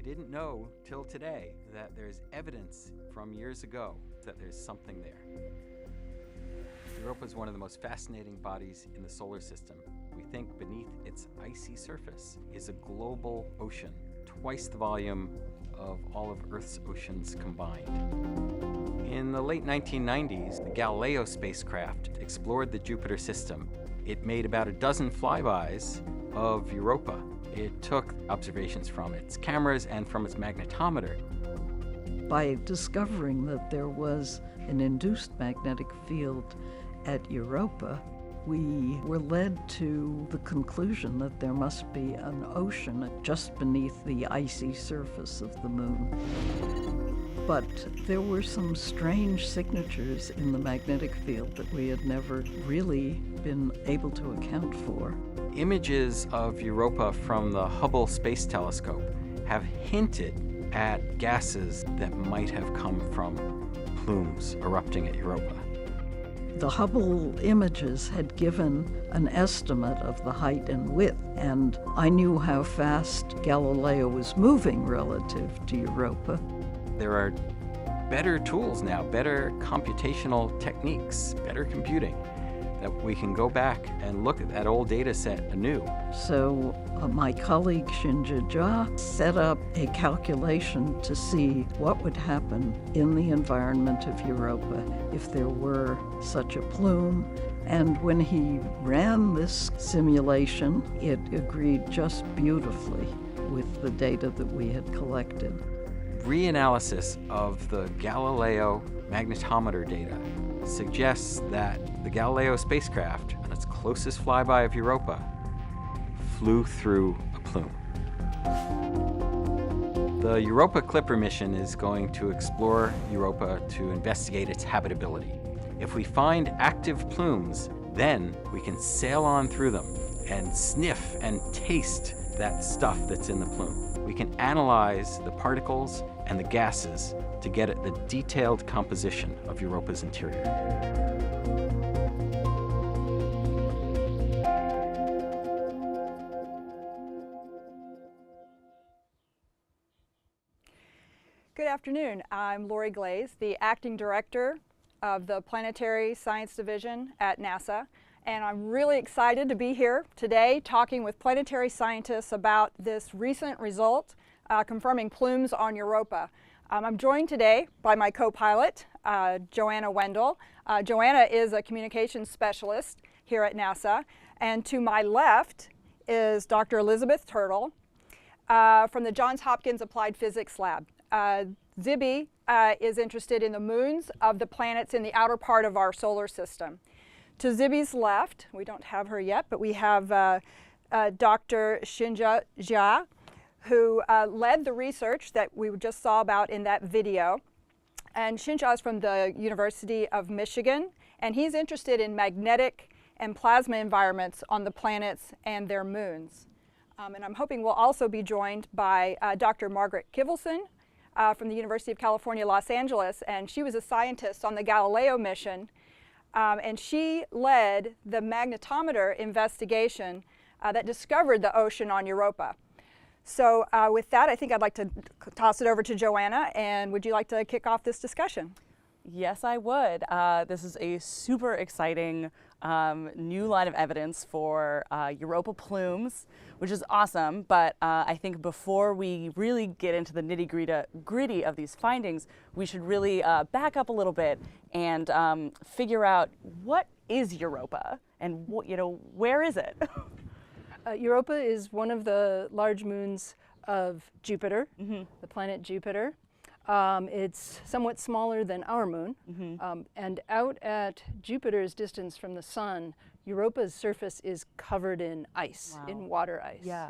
didn't know till today that there's evidence from years ago that there's something there. Europa is one of the most fascinating bodies in the solar system. We think beneath its icy surface is a global ocean, twice the volume of all of Earth's oceans combined. In the late 1990s, the Galileo spacecraft explored the Jupiter system. It made about a dozen flybys of Europa. It took observations from its cameras and from its magnetometer. By discovering that there was an induced magnetic field at Europa, we were led to the conclusion that there must be an ocean just beneath the icy surface of the moon. But there were some strange signatures in the magnetic field that we had never really been able to account for. Images of Europa from the Hubble Space Telescope have hinted at gases that might have come from plumes erupting at Europa. The Hubble images had given an estimate of the height and width, and I knew how fast Galileo was moving relative to Europa. There are better tools now, better computational techniques, better computing, that we can go back and look at that old data set anew. So my colleague Shinja Jia set up a calculation to see what would happen in the environment of Europa if there were such a plume. And when he ran this simulation, it agreed just beautifully with the data that we had collected. Reanalysis of the Galileo magnetometer data suggests that the Galileo spacecraft, on its closest flyby of Europa, flew through a plume. The Europa Clipper mission is going to explore Europa to investigate its habitability. If we find active plumes, then we can sail on through them and sniff and taste that stuff that's in the plume. We can analyze the particles and the gases to get at the detailed composition of Europa's interior. Good afternoon. I'm Lori Glaze, the Acting Director of the Planetary Science Division at NASA, and I'm really excited to be here today talking with planetary scientists about this recent result confirming plumes on Europa. I'm joined today by my co-pilot, Joanna Wendell. Joanna is a communications specialist here at NASA, and to my left is Dr. Elizabeth Turtle from the Johns Hopkins Applied Physics Lab. Zibby is interested in the moons of the planets in the outer part of our solar system. To Zibby's left, we don't have her yet, but we have Dr. Shinja Jia, who led the research that we just saw about in that video. And Shinja is from the University of Michigan, and he's interested in magnetic and plasma environments on the planets and their moons. And I'm hoping we'll also be joined by Dr. Margaret Kivelson from the University of California, Los Angeles, and she was a scientist on the Galileo mission, and she led the magnetometer investigation that discovered the ocean on Europa. So with that, I think I'd like to toss it over to Joanna, and would you like to kick off this discussion? Yes, I would. This is a super exciting new line of evidence for Europa plumes, which is awesome. But I think before we really get into the nitty-gritty of these findings, we should really back up a little bit and figure out what is Europa and where is it? Europa is one of the large moons of Jupiter, the planet Jupiter. It's somewhat smaller than our moon, and out at Jupiter's distance from the sun, Europa's surface is covered in ice, in water ice. Yeah.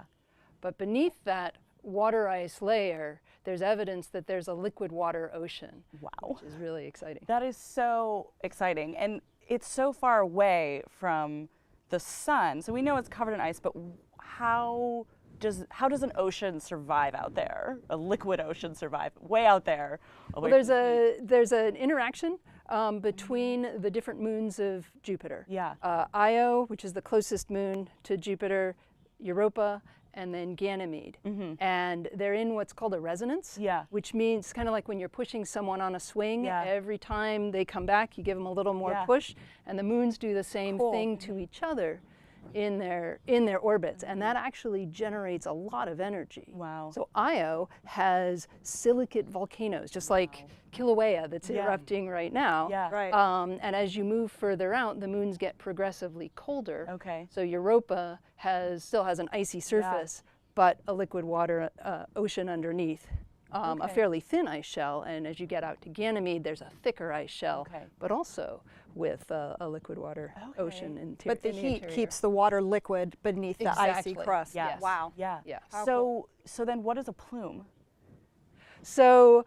But beneath that water ice layer, there's evidence that there's a liquid water ocean. Wow. Which is really exciting. That is so exciting. And it's so far away from the sun. So we know it's covered in ice, but how does an ocean survive out there? A liquid ocean survive way out there? Well, there's an interaction between the different moons of Jupiter. Yeah. Io, which is the closest moon to Jupiter, Europa, and then Ganymede. And they're in what's called a resonance, Yeah. which means kind of like when you're pushing someone on a swing, Yeah. every time they come back, you give them a little more Yeah. push, and the moons do the same Cool. thing to each other in their orbits, and that actually generates a lot of energy. Wow. So Io has silicate volcanoes, just like Kilauea that's Yeah. erupting right now. Yeah. Right. And as you move further out, the moons get progressively colder. Okay. So Europa still has an icy surface, but a liquid water ocean underneath. A Okay. fairly thin ice shell, and as you get out to Ganymede, there's a thicker ice shell, Okay. but also with a liquid water ocean But the in heat interior. keeps the water liquid beneath the icy Exactly. crust. Yes. Wow. Yeah. Yeah. How So then what is a plume? So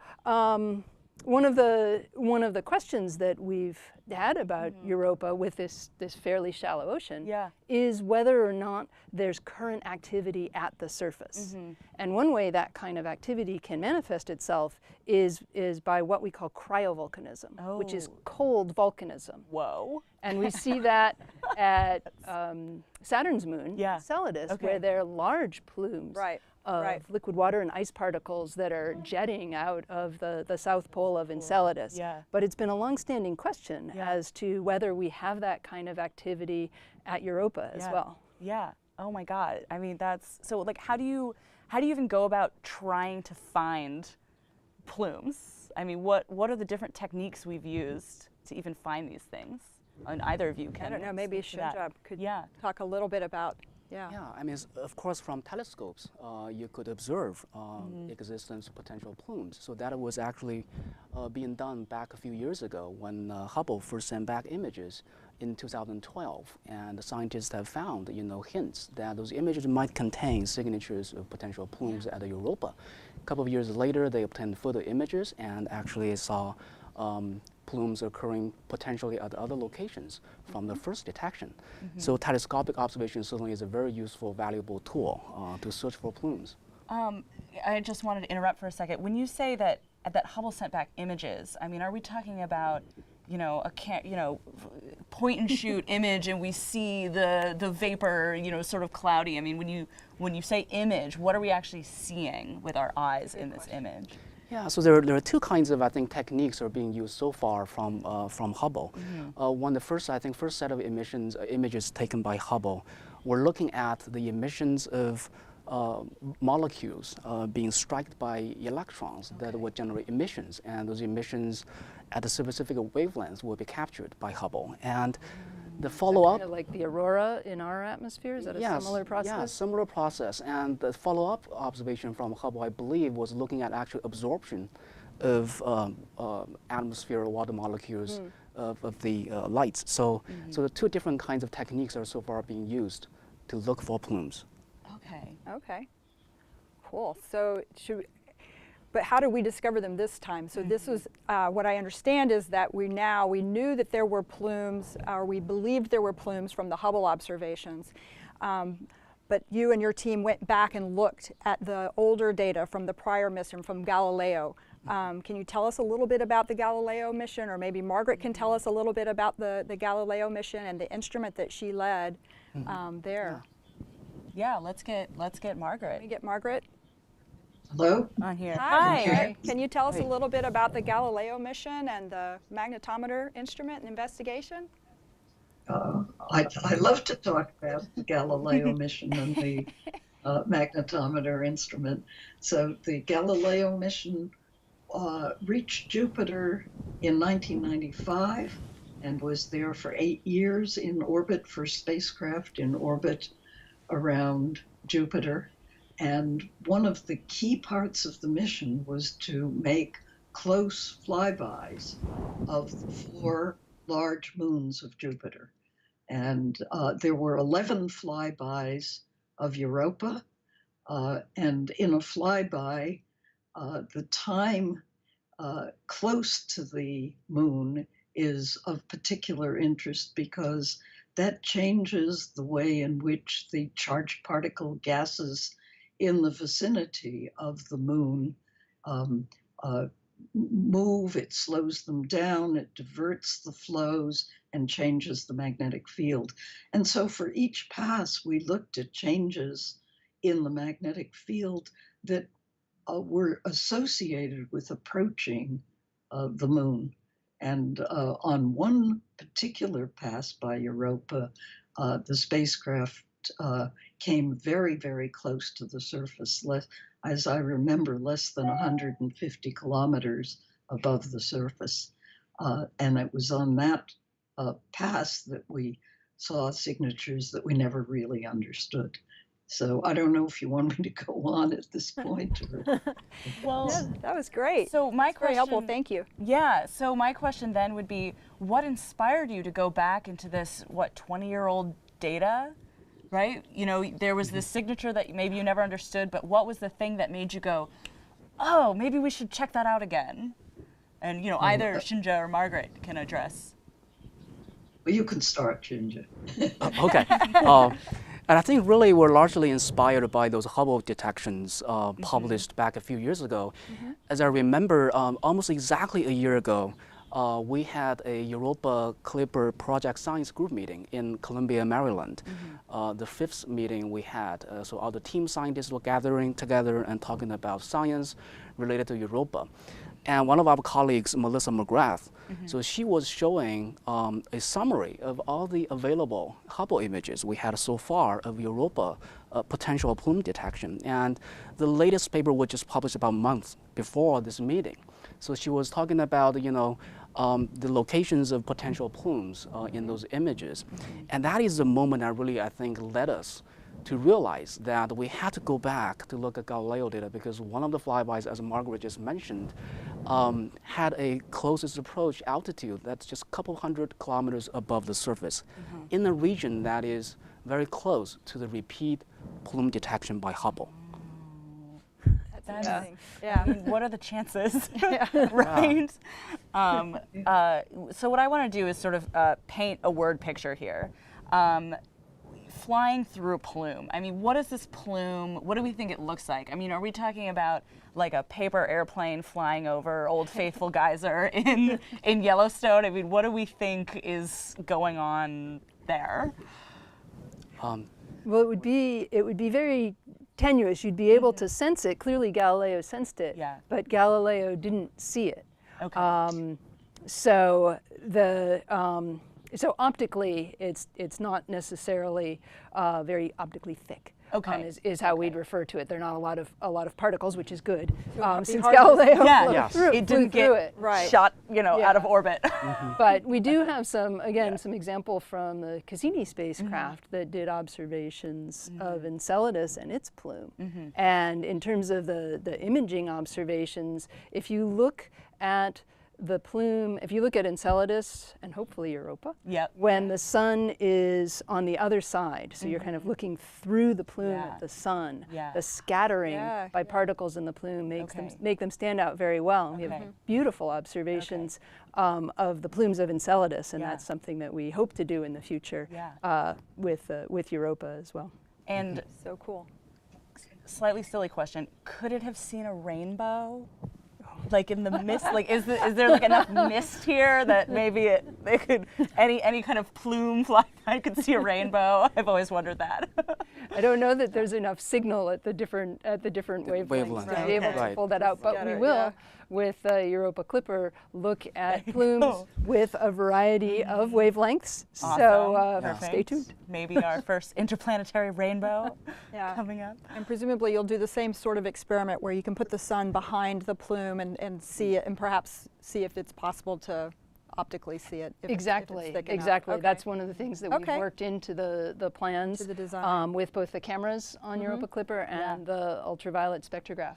one of the questions that we've had about Europa with this fairly shallow ocean Yeah. is whether or not there's current activity at the surface. And one way that kind of activity can manifest itself is by what we call cryovolcanism, which is Oh. cold volcanism. Whoa. And we see that at Saturn's moon, Yeah. Enceladus, Okay. where there are large plumes Right. of Right. liquid water and ice particles that are jetting out of the south pole of Enceladus. Yeah. But it's been a long-standing question Yeah. as to whether we have that kind of activity at Europa as Yeah. well. Yeah. Oh my God. I mean, that's so. Like, how do you even go about trying to find plumes? I mean, what are the different techniques we've used to even find these things? And either of you can. I don't know, maybe speak to that. Shinjab could Yeah. talk a little bit about, Yeah, I mean, of course, from telescopes, you could observe existence of potential plumes. So that was actually being done back a few years ago when Hubble first sent back images in 2012, and the scientists have found, hints that those images might contain signatures of potential plumes at the Europa. A couple of years later, they obtained further images and actually saw plumes occurring potentially at other locations from the first detection. So telescopic observation certainly is a very useful, valuable tool to search for plumes. I just wanted to interrupt for a second. When you say that Hubble sent back images, I mean, are we talking about, point and shoot image, and we see the vapor, sort of cloudy? I mean, when you say image, what are we actually seeing with our eyes in this image? Yeah, so there are two kinds of, I think, techniques that are being used so far from Hubble. The first set of images taken by Hubble, we're looking at the emissions of molecules being struck by electrons that would generate emissions, and those emissions at a specific wavelength will be captured by Hubble. And the follow-up, Kind of like the aurora in our atmosphere, is that a similar process? Yeah, similar process. And the follow-up observation from Hubble, I believe, was looking at actual absorption of atmosphere water molecules of the lights. So the two different kinds of techniques are so far being used to look for plumes. Okay. Okay. Cool. So but how did we discover them this time? So this was, what I understand is that we knew that there were plumes, or we believed there were plumes from the Hubble observations. But you and your team went back and looked at the older data from the prior mission, from Galileo. Can you tell us a little bit about the Galileo mission, or maybe Margaret can tell us a little bit about the Galileo mission and the instrument that she led there? Yeah, let's get Margaret Can we get Margaret Hello? on here. Hi. Can you tell us a little bit about the Galileo mission and the magnetometer instrument and investigation? I love to talk about the Galileo mission and the magnetometer instrument. So the Galileo mission reached Jupiter in 1995 and was there for 8 years in orbit for spacecraft in orbit around Jupiter. And one of the key parts of the mission was to make close flybys of the 4 large moons of Jupiter. And there were 11 flybys of Europa. And in a flyby, the time close to the moon is of particular interest because that changes the way in which the charged particle gases in the vicinity of the moon move. It slows them down, it diverts the flows, and changes the magnetic field. And so for each pass, we looked at changes in the magnetic field that were associated with approaching the moon. And on one particular pass by Europa, the spacecraft came very, very close to the surface, as I remember, less than 150 kilometers above the surface. And it was on that pass that we saw signatures that we never really understood. So I don't know if you want me to go on at this point. Or Well, Yeah, that was great. so my That's very helpful. question- Thank you. Yeah, so my question then would be, what inspired you to go back into this, 20-year-old data, right? You know, there was this signature that maybe you never understood, but what was the thing that made you go, oh, maybe we should check that out again? And, you know, either Shinja or Margaret can address. Well, you can start, Ginger. Okay. And I think really we're largely inspired by those Hubble detections published back a few years ago. As I remember, almost exactly a year ago, we had a Europa Clipper project science group meeting in Columbia, Maryland. The fifth meeting we had, so all the team scientists were gathering together and talking about science related to Europa. And one of our colleagues, Melissa McGrath, so she was showing a summary of all the available Hubble images we had so far of Europa potential plume detection. And the latest paper was just published about a month before this meeting. So she was talking about, you know, the locations of potential plumes in those images. And that is the moment that really, I think, led us to realize that we had to go back to look at Galileo data, because one of the flybys, as Margaret just mentioned, had a closest approach altitude that's just a couple hundred kilometers above the surface in a region that is very close to the repeat plume detection by Hubble. That's amazing. I Yeah. mean, what are the chances, right? So what I want to do is sort of paint a word picture here. Flying through a plume. I mean, what is this plume? What do we think it looks like? I mean, are we talking about like a paper airplane flying over Old Faithful Geyser in Yellowstone? I mean, what do we think is going on there? Well, it would be very tenuous. You'd be able to sense it. Clearly, Galileo sensed it, Yeah. but Galileo didn't see it. Okay. So optically, it's not necessarily very optically thick. Okay. Is how we'd refer to it. There are not a lot of particles, which is good, since hard to- Galileo Yeah, flew it didn't through get it. Right. shot, you know, out of orbit. But we do have some example from the Cassini spacecraft that did observations of Enceladus and its plume. And in terms of the imaging observations, if you look at the plume, if you look at Enceladus and hopefully Europa, Yep. when the sun is on the other side, so you're kind of looking through the plume Yeah. at the sun, Yeah. the scattering Yeah, by particles in the plume Okay. make them stand out very well. And we Okay. have beautiful observations of the plumes of Enceladus, and Yeah. that's something that we hope to do in the future Yeah. with Europa as well. And So cool. slightly silly question, could it have seen a rainbow? Like in the mist, like is there like enough mist here that maybe they could any kind of plume flyby could see a rainbow? I've always wondered that. I don't know that there's enough signal at the different wavelengths wavelengths. to be able to Right. pull that out, but we Scatter, will. yeah. With Europa Clipper, look at plumes with a variety of wavelengths. So Perfect. stay tuned. Maybe our first interplanetary rainbow Yeah. coming up. And presumably you'll do the same sort of experiment where you can put the sun behind the plume and see it, and perhaps see if it's possible to optically see it. If Exactly, it's thick enough. exactly. Okay. That's one of the things that Okay. we've worked into the plans To the design. with both the cameras on Europa Clipper and the ultraviolet spectrograph,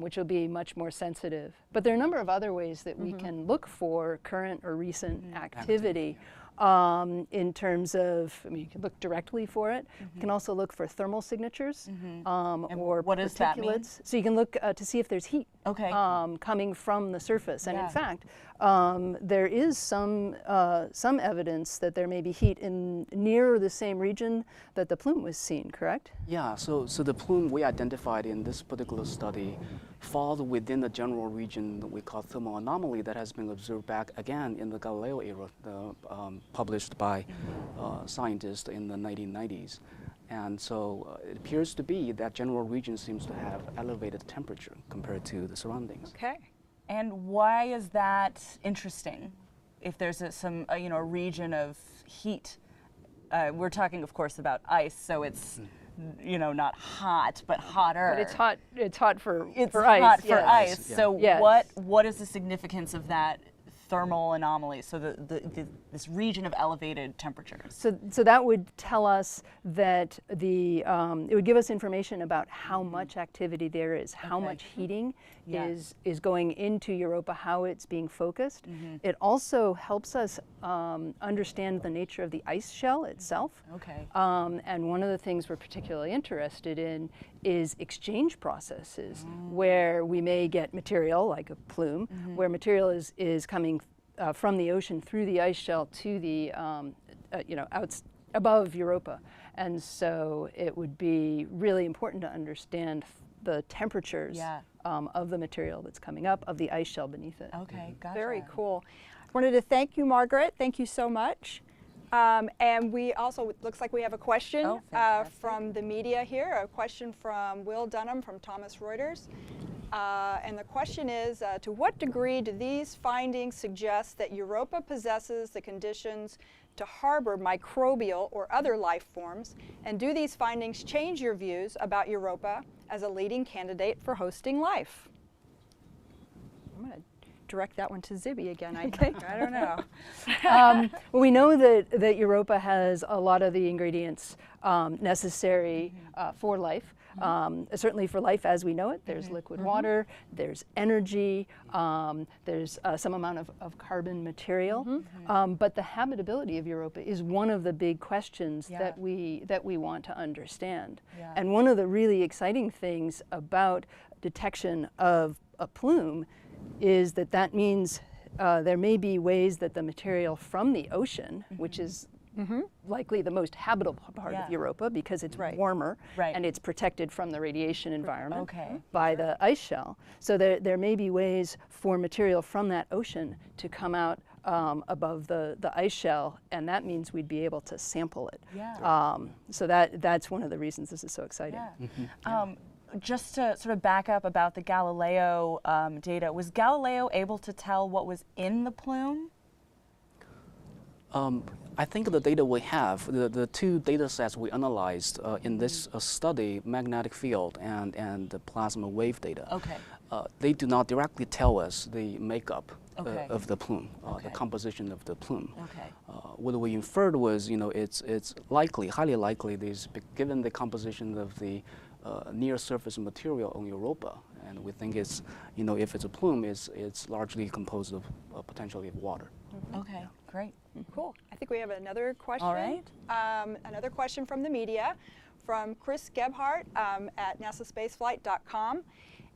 which will be much more sensitive. But there are a number of other ways that we can look for current or recent activity. In terms of, I mean, you can look directly for it. You can also look for thermal signatures or what does that mean? particulates. So you can look to see if there's heat Okay. coming from the surface. And Yeah. in fact, there is some evidence that there may be heat in near the same region that the plume was seen, correct? Yeah, so the plume we identified in this particular study falls within the general region that we call thermal anomaly that has been observed back again in the Galileo era, published by scientists in the 1990s. And so it appears to be that general region seems to have elevated temperature compared to the surroundings. Okay. And why is that interesting? If there's a region of heat, we're talking, of course, about ice, so it's not hot, but hotter. But it's hot. It's hot for It's for hot ice. for yes. ice. Yeah. So Yes. what is the significance of that thermal anomaly? So this region of elevated temperatures. So that would tell us that it would give us information about how much activity there is, how Okay. much heating Yeah. is going into Europa, how it's being focused. It also helps us understand the nature of the ice shell itself. Okay. And one of the things we're particularly interested in is exchange processes where we may get material like a plume, where material is coming from the ocean through the ice shell to the out above Europa. And so it would be really important to understand the temperatures of the material that's coming up, of the ice shell beneath it. Okay, gotcha. Very cool. I wanted to thank you, Margaret. Thank you so much. And we also, it looks like we have a question from the media here, a question from Will Dunham from Thomson Reuters. And the question is, to what degree do these findings suggest that Europa possesses the conditions to harbor microbial or other life forms? And do these findings change your views about Europa as a leading candidate for hosting life? I'm going to direct that one to Zibby again, I think. I don't know. Well, we know that Europa has a lot of the ingredients necessary for life. Certainly for life as we know it, there's liquid water, there's energy, there's some amount of carbon material. But the habitability of Europa is one of the big questions that we want to understand. And one of the really exciting things about detection of a plume is that means there may be ways that the material from the ocean, which is likely the most habitable part of Europa because it's warmer and it's protected from the radiation environment by the ice shell. So there may be ways for material from that ocean to come out above the ice shell, and that means we'd be able to sample it. So that's one of the reasons this is so exciting. Just to sort of back up about the Galileo data, was Galileo able to tell what was in the plume? I think the data we have, the two data sets we analyzed in this study, magnetic field and the plasma wave data, they do not directly tell us the makeup of the plume, the composition of the plume. What we inferred was, it's likely, highly likely, given the composition of the near surface material on Europa, and we think it's, if it's a plume, it's largely composed of potentially of water. Okay, great. Cool. I think we have another question. All right. Another question from the media, from Chris Gebhardt at nasaspaceflight.com.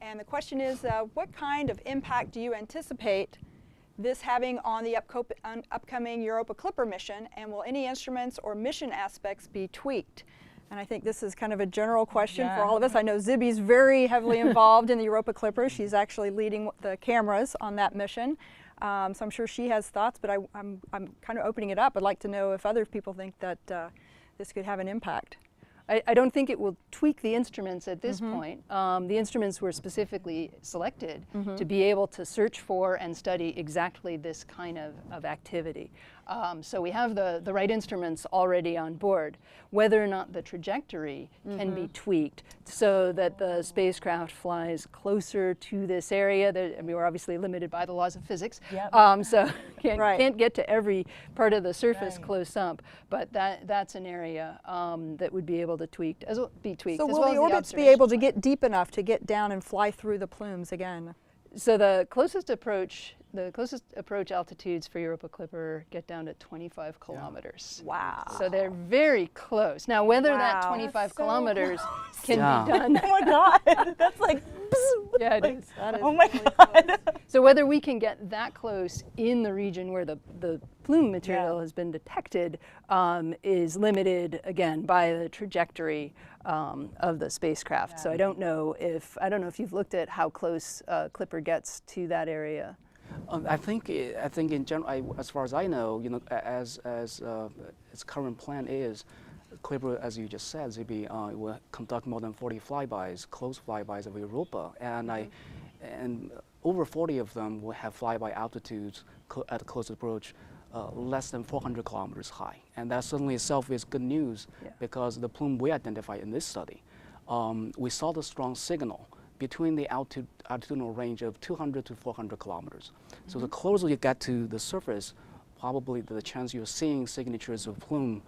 And the question is, what kind of impact do you anticipate this having on the upcoming Europa Clipper mission, and will any instruments or mission aspects be tweaked? And I think this is kind of a general question for all of us. I know Zibby's very heavily involved in the Europa Clipper. She's actually leading the cameras on that mission. So I'm sure she has thoughts, but I'm kind of opening it up. I'd like to know if other people think that this could have an impact. I don't think it will tweak the instruments at this point. The instruments were specifically selected to be able to search for and study exactly this kind of activity. So we have the right instruments already on board. Whether or not the trajectory can be tweaked so that the spacecraft flies closer to this area. We're obviously limited by the laws of physics, so can't get to every part of the surface close up. But that's an area that would be able to tweak. So as will well the as orbits be able to get deep enough to get down and fly through the plumes again? So the closest approach altitudes for Europa Clipper get down to 25 kilometers. Wow. So they're very close. Now, whether that 25 kilometers can be done. Oh my God, that's like, Yeah, it is. oh my God. So whether we can get that close in the region where the plume material has been detected is limited, again, by the trajectory of the spacecraft. So I don't know if you've looked at how close Clipper gets to that area. I think in general, as far as I know, as its current plan is, Clipper, as you just said, ZB, will conduct more than 40 flybys, close flybys of Europa, and over 40 of them will have flyby altitudes at close approach less than 400 kilometers high. And that certainly itself is good news because the plume we identified in this study, we saw the strong signal between the altitudinal range of 200 to 400 kilometers. So the closer you get to the surface, probably the chance you're seeing signatures of plume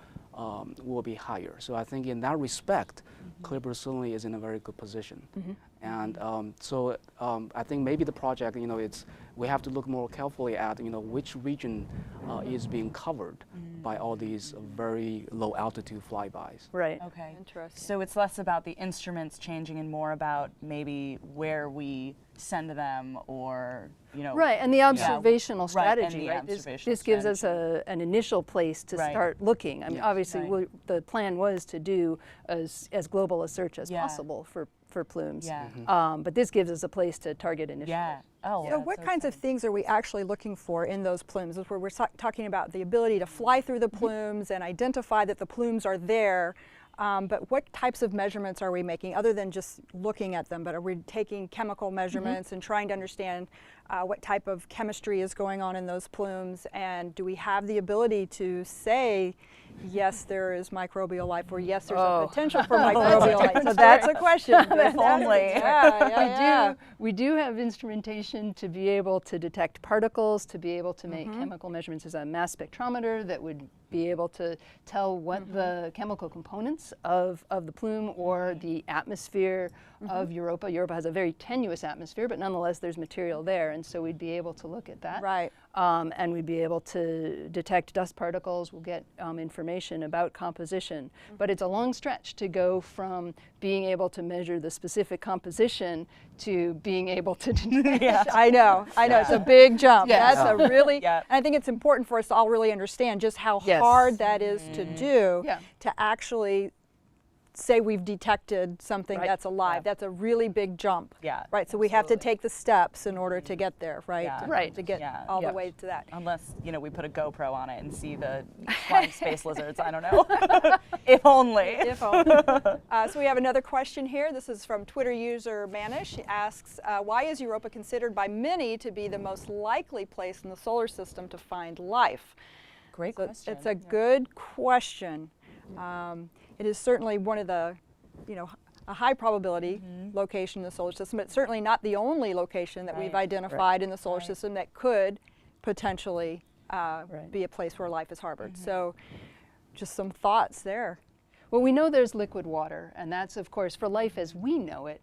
will be higher. So I think in that respect, Clipper certainly is in a very good position. And so I think maybe the project, we have to look more carefully at, which region is being covered by all these very low altitude flybys. Right. Okay. Interesting. So it's less about the instruments changing and more about maybe where we send them, or Right, and the observational Right, strategy, and right? the This observational gives us strategy. an initial place to start looking. I mean, obviously, Right. the plan was to do as global a search as Yeah. possible for plumes. Yeah. But this gives us a place to target initially. Yeah. Oh, So that's what so kinds of things are we actually looking for in those plumes? This is where we're talking about the ability to fly through the plumes and identify that the plumes are there. But what types of measurements are we making other than just looking at them? But are we taking chemical measurements and trying to understand what type of chemistry is going on in those plumes? And do we have the ability to say, yes, there is microbial life, or yes, there's a potential for microbial life? So that's a question. If only. We do have instrumentation to be able to detect particles, to be able to make chemical measurements. There's a mass spectrometer that would be able to tell what the chemical components of the plume or the atmosphere of Europa. Europa has a very tenuous atmosphere, but nonetheless there's material there, and so we'd be able to look at that. Right. And we'd be able to detect dust particles. We'll get information about composition. But it's a long stretch to go from being able to measure the specific composition to being able to detect. I know, it's a big jump. Yes. That's a really, Yeah. and I think it's important for us to all really understand just how hard that is to do, to actually say we've detected something that's alive. That's a really big jump. Yeah, Right, so we have to take the steps in order to get there, right? Yeah. Right. To get all the way to that. Unless, we put a GoPro on it and see the flying space lizards. I don't know. If only. If only. So we have another question here. This is from Twitter user Manish. He asks, why is Europa considered by many to be the most likely place in the solar system to find life? Great So question. it's a good question. It is certainly one of the, a high probability location in the solar system, but certainly not the only location that we've identified in the solar system that could potentially be a place where life is harbored. So just some thoughts there. Well, we know there's liquid water, and that's, of course, for life as we know it,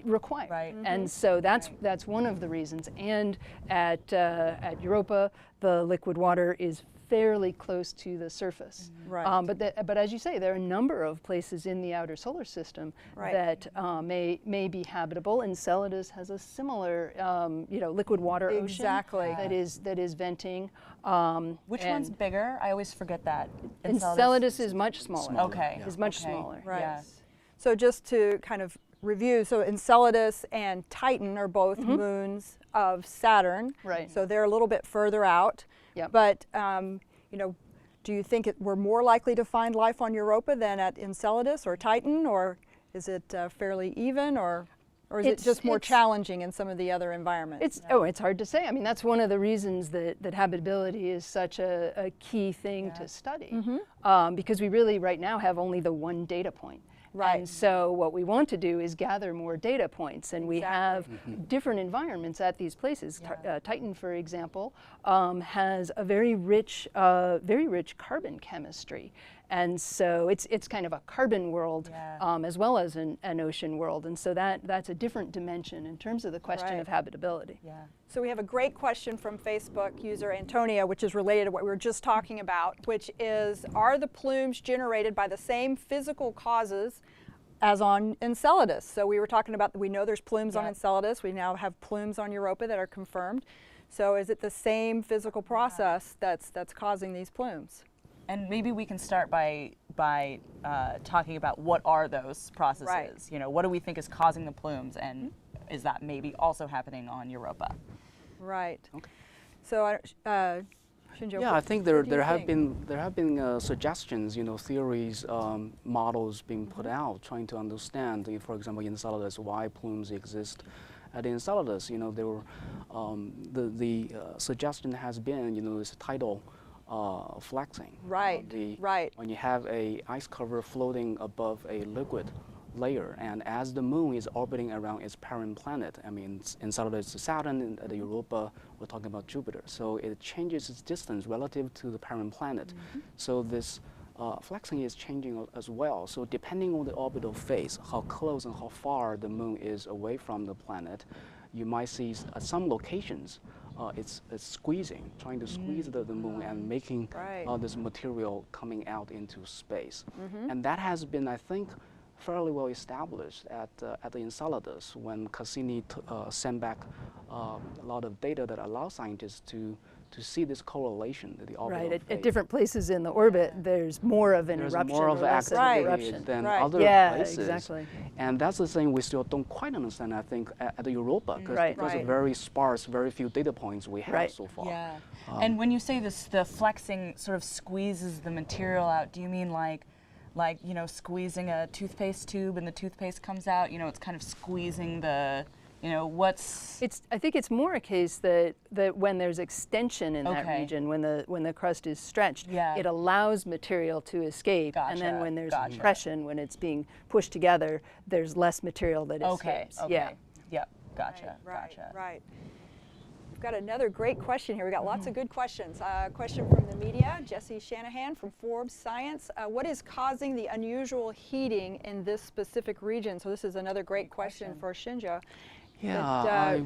required. Right. And so that's one of the reasons. And at Europa, the liquid water is fairly close to the surface. Right. But as you say, there are a number of places in the outer solar system that may be habitable. Enceladus has a similar, liquid water ocean that is venting. Which one's bigger? I always forget that. Enceladus is much smaller. Okay. Is much smaller. Right. Yeah. So just to kind of review, so Enceladus and Titan are both moons of Saturn. Right. So they're a little bit further out. Yep. But, do you think we're more likely to find life on Europa than at Enceladus or Titan, or is it fairly even, or is it just more challenging in some of the other environments? It's hard to say. I mean, that's one of the reasons that habitability is such a key thing to study, because we really right now have only the one data point. Right. And so what we want to do is gather more data points, and we have different environments at these places. Titan, for example, has a very rich carbon chemistry. And so it's kind of a carbon world as well as an ocean world. And so that's a different dimension in terms of the question of habitability. Yeah. So we have a great question from Facebook user Antonia, which is related to what we were just talking about, which is, are the plumes generated by the same physical causes as on Enceladus? So we were talking about, we know there's plumes on Enceladus. We now have plumes on Europa that are confirmed. So is it the same physical process that's causing these plumes? And maybe we can start by talking about what are those processes. Right. What do we think is causing the plumes, and is that maybe also happening on Europa? Right. Okay. So Shinjo, Yeah, I think what do you there have think? been suggestions, theories, models being put out trying to understand, for example, Enceladus, why plumes exist at Enceladus. There were the suggestion has been, this tidal flexing. Right, right. When you have a ice cover floating above a liquid layer, and as the moon is orbiting around its parent planet, I mean, Enceladus is Saturn, and the Europa, we're talking about Jupiter. So it changes its distance relative to the parent planet. So this flexing is changing as well. So depending on the orbital phase, how close and how far the moon is away from the planet, you might see at some locations, it's squeezing, trying to squeeze the moon and making this material coming out into space. And that has been, I think, fairly well established at the Enceladus when Cassini sent back a lot of data that allow scientists to see this correlation, the orbital phase. At different places in the orbit, there's more of an eruption more of or less of an activity eruption. than Right. other Yeah, places. exactly. And that's the thing we still don't quite understand, I think, at the Europa, because Right. of very sparse, very few data points we have so far. Yeah. And when you say this, the flexing sort of squeezes the material out, do you mean like squeezing a toothpaste tube and the toothpaste comes out? It's kind of squeezing the, what's... I think it's more a case that when there's extension in that Okay. region, when the crust is stretched, Yeah. it allows material to escape. And then Gotcha, when there's gotcha. compression, when it's being pushed together, there's less material that escapes. Okay. Yeah. Yep. Gotcha. Right, Gotcha. right. We've got another great question here. We've got lots of good questions. Question from the media, Jesse Shanahan from Forbes Science. What is causing the unusual heating in this specific region? So this is another great question for Shinjo. Yeah,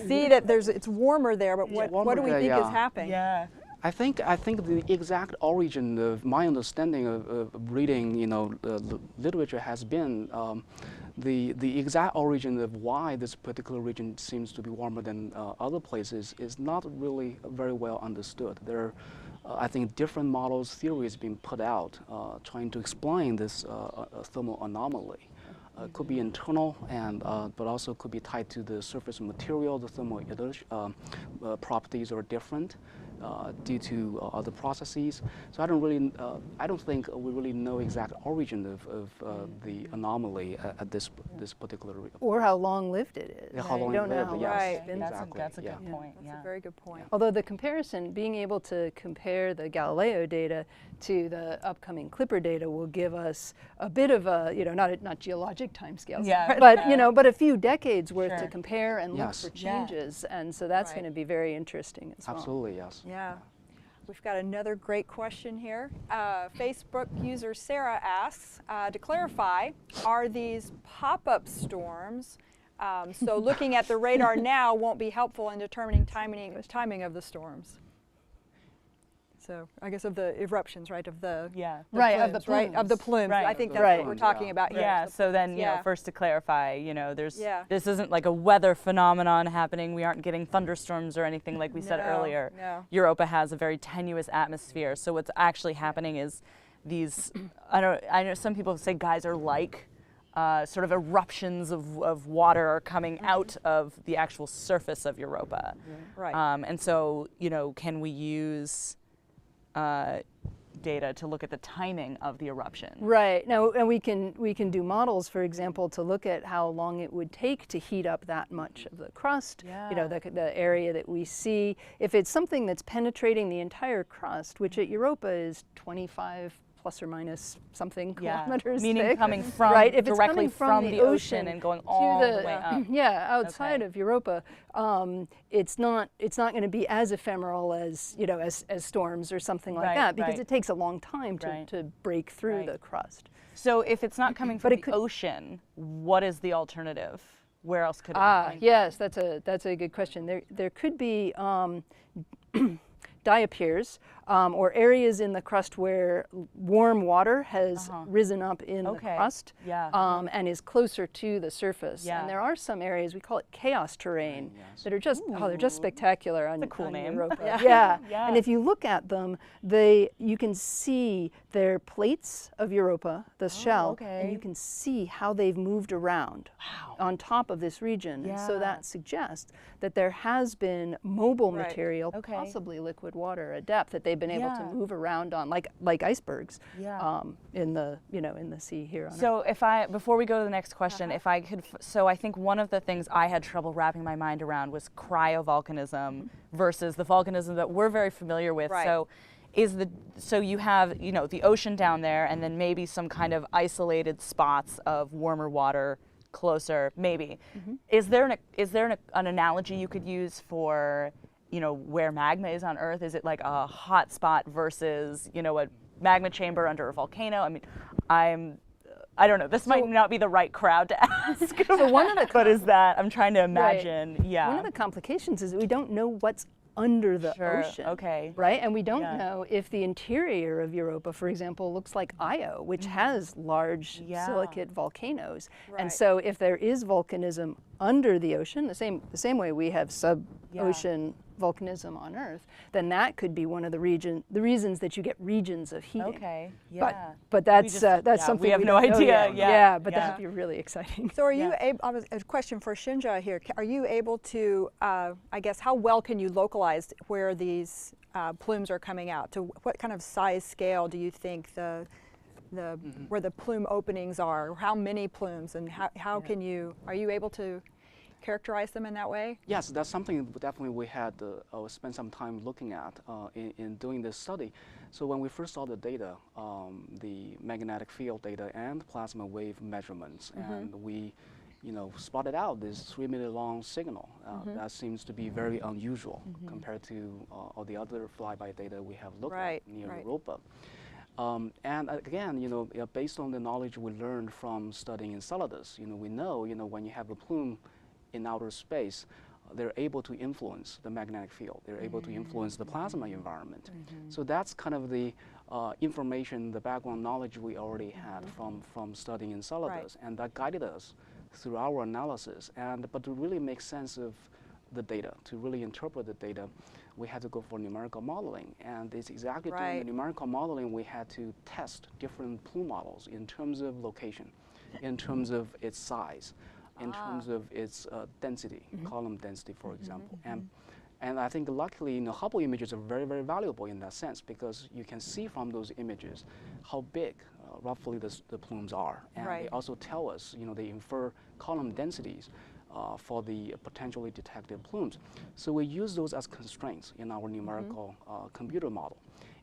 See that it's warmer there, but what warmer do we there, think yeah. is happening? Yeah. I think the exact origin of my understanding of reading, the literature has been the exact origin of why this particular region seems to be warmer than other places is not really very well understood. There are, I think, different models, theories being put out trying to explain this thermal anomaly. Could be internal, but also could be tied to the surface material. The thermal properties are different due to other processes. So I don't think we really know exact origin of the anomaly at this particular region. Or how long-lived it is. Yeah, how long We don't it know lived, how long yes. it's been. Exactly. That's a yeah. good point. That's a very good point. Although the comparison, being able to compare the Galileo data to the upcoming Clipper data will give us a bit of a, not geologic timescales, Yeah. but a few decades worth to Sure. compare and look Yes. for Yeah. changes. And so that's Right. going to be very interesting as well. Absolutely, yes. Yeah. We've got another great question here. Facebook user Sarah asks, to clarify, are these pop-up storms? So looking at the radar now won't be helpful in determining timing of the storms. So I guess of the eruptions, right? Of the Yeah. Right, of the plumes, right? Of the plumes. Right. I think that's Right. what we're talking about here. Yeah, is the so then, plumes. Yeah. first to clarify, there's Yeah. this isn't like a weather phenomenon happening. We aren't getting thunderstorms or anything like we said No, earlier. no. Europa has a very tenuous atmosphere. So what's actually happening is these, I know some people say geysers like sort of eruptions of water are coming out of the actual surface of Europa. Right. And so, can we use data to look at the timing of the eruption? Right. Now, and we can do models, for example, to look at how long it would take to heat up that much of the crust, Yeah. the area that we see. If it's something that's penetrating the entire crust, which at Europa is 25 plus or minus something kilometers Meaning thick. coming from right? If it's directly coming from the ocean and going all the way up. Yeah, outside Okay. of Europa, it's not going to be as ephemeral as as storms or something like Right, that, because right. it takes a long time to, Right. to break through Right. the crust. So if it's not coming from But it the could- ocean, what is the alternative? Where else could it be coming Yes, that's a good question. There could be diapirs, or areas in the crust where warm water has risen up in the crust and is closer to the surface. And there are some areas, we call it chaos terrain, that are just, they're just spectacular on, That's a cool name. Europa. Yeah. And if you look at them, you can see they're plates of Europa, the shell, and you can see how they've moved around on top of this region. And so that suggests that there has been mobile material, possibly liquid water at depth, that they've been able to move around on, like icebergs, in the in the sea here on Earth. So before we go to the next question, if I could, so I think one of the things I had trouble wrapping my mind around was cryovolcanism versus the volcanism that we're very familiar with. So so you have the ocean down there, and then maybe some kind of isolated spots of warmer water closer, maybe. Is there an analogy you could use for where magma is on Earth? Is it like a hot spot versus a magma chamber under a volcano? I mean, I don't know. This might not be the right crowd to ask. So one of the but is that I'm trying to imagine? One of the complications is we don't know what's under the ocean, right? And we don't know if the interior of Europa, for example, looks like Io, which has large silicate volcanoes. And so if there is volcanism under the ocean, the same way we have sub-ocean volcanism on Earth, then that could be one of the reasons that you get regions of heating. But that's something we have no idea. But that would be really exciting. So are you able, a question for Shinja here, are you able to, I guess, how well can you localize where these plumes are coming out? To what kind of size scale do you think where the plume openings are? How many plumes, and how can you, are you able to characterize them in that way? Yes, that's something definitely we had spent some time looking at in doing this study. So when we first saw the data, the magnetic field data and plasma wave measurements, and we spotted out this 3-minute long signal that seems to be very unusual compared to all the other flyby data we have looked at near Europa. And again, based on the knowledge we learned from studying Enceladus, we know, when you have a plume in outer space, they're able to influence the magnetic field. They're able to influence the plasma environment. So that's kind of the information, the background knowledge we already had from studying Enceladus, and that guided us through our analysis. But to really make sense of the data, to really interpret the data, we had to go for numerical modeling. And it's exactly during the numerical modeling we had to test different plume models in terms of location, in terms of its size, in terms of its density, column density, for example. And I think luckily, Hubble images are very, very valuable in that sense, because you can see from those images how big roughly the plumes are. And they also tell us, they infer column densities for the potentially detected plumes. So we use those as constraints in our numerical computer model.